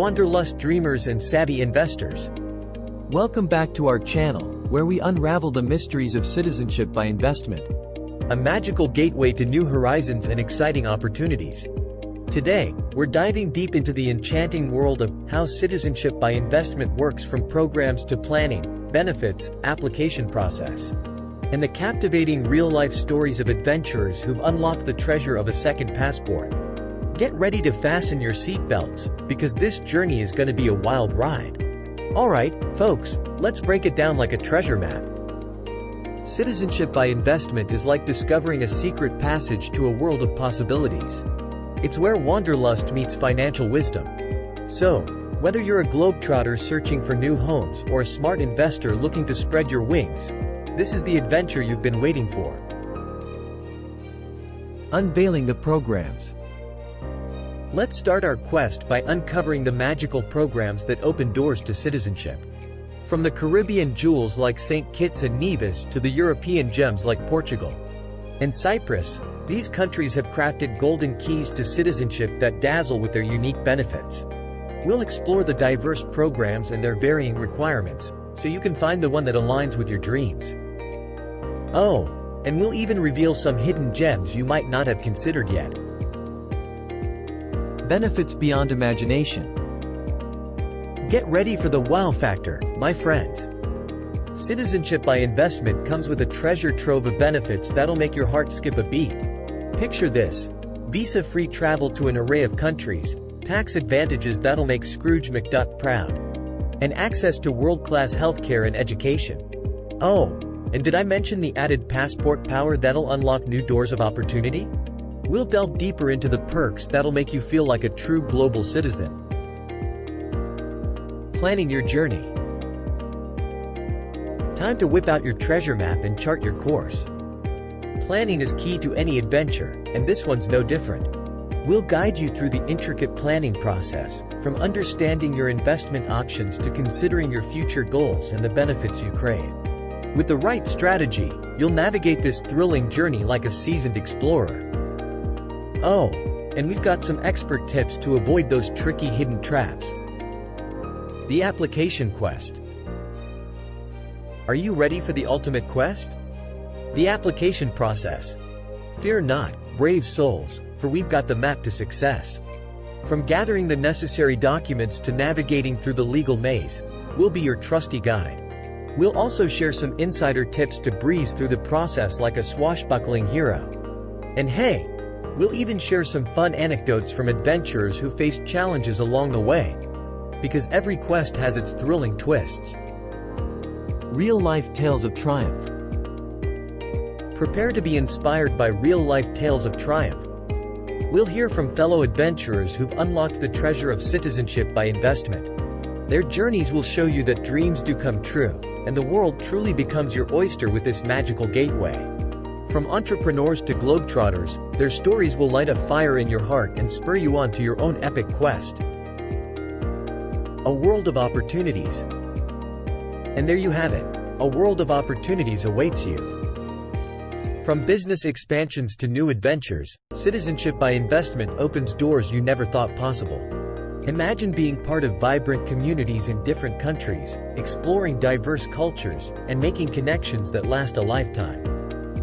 wanderlust dreamers and savvy investors. Welcome back to our channel, where we unravel the mysteries of citizenship by investment. A magical gateway to new horizons and exciting opportunities. Today, we're diving deep into the enchanting world of how citizenship by investment works, from programs to planning, benefits, application process, and the captivating real-life stories of adventurers who've unlocked the treasure of a second passport. Get ready to fasten your seatbelts, because this journey is going to be a wild ride. Alright, folks, let's break it down like a treasure map. Citizenship by investment is like discovering a secret passage to a world of possibilities. It's where wanderlust meets financial wisdom. So, whether you're a globetrotter searching for new homes or a smart investor looking to spread your wings, this is the adventure you've been waiting for. Unveiling the programs. Let's start our quest by uncovering the magical programs that open doors to citizenship. From the Caribbean jewels like St. Kitts and Nevis to the European gems like Portugal and Cyprus, these countries have crafted golden keys to citizenship that dazzle with their unique benefits. We'll explore the diverse programs and their varying requirements, so you can find the one that aligns with your dreams. Oh, and we'll even reveal some hidden gems you might not have considered yet. Benefits beyond imagination. Get ready for the wow factor, my friends. Citizenship by investment comes with a treasure trove of benefits that'll make your heart skip a beat. Picture this: visa-free travel to an array of countries, tax advantages that'll make Scrooge McDuck proud, and access to world-class healthcare and education. Oh, and did I mention the added passport power that'll unlock new doors of opportunity? We'll delve deeper into the perks that'll make you feel like a true global citizen. Planning your journey. Time to whip out your treasure map and chart your course. Planning is key to any adventure, and this one's no different. We'll guide you through the intricate planning process, from understanding your investment options to considering your future goals and the benefits you crave. With the right strategy, you'll navigate this thrilling journey like a seasoned explorer. Oh, and we've got some expert tips to avoid those tricky hidden traps. The application quest. Are you ready for the ultimate quest? The application process. Fear not, brave souls, for we've got the map to success. From gathering the necessary documents to navigating through the legal maze, we'll be your trusty guide. We'll also share some insider tips to breeze through the process like a swashbuckling hero. And hey, we'll even share some fun anecdotes from adventurers who faced challenges along the way. Because every quest has its thrilling twists. Real-life tales of triumph. Prepare to be inspired by real-life tales of triumph. We'll hear from fellow adventurers who've unlocked the treasure of citizenship by investment. Their journeys will show you that dreams do come true, and the world truly becomes your oyster with this magical gateway. From entrepreneurs to globetrotters, their stories will light a fire in your heart and spur you on to your own epic quest. A world of opportunities. And there you have it. A world of opportunities awaits you. From business expansions to new adventures, citizenship by investment opens doors you never thought possible. Imagine being part of vibrant communities in different countries, exploring diverse cultures, and making connections that last a lifetime.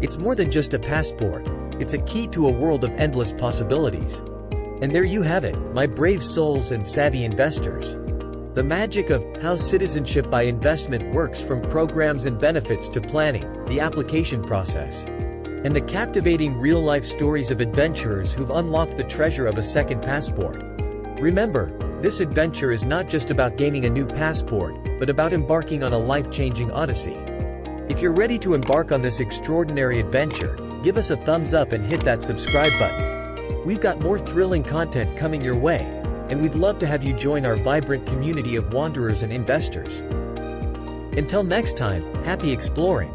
It's more than just a passport. It's a key to a world of endless possibilities. And there you have it, my brave souls and savvy investors. The magic of how citizenship by investment works, from programs and benefits to planning, the application process, and the captivating real-life stories of adventurers who've unlocked the treasure of a second passport. Remember, this adventure is not just about gaining a new passport, but about embarking on a life-changing odyssey. If you're ready to embark on this extraordinary adventure, give us a thumbs up and hit that subscribe button. We've got more thrilling content coming your way, and we'd love to have you join our vibrant community of wanderers and investors. Until next time, happy exploring!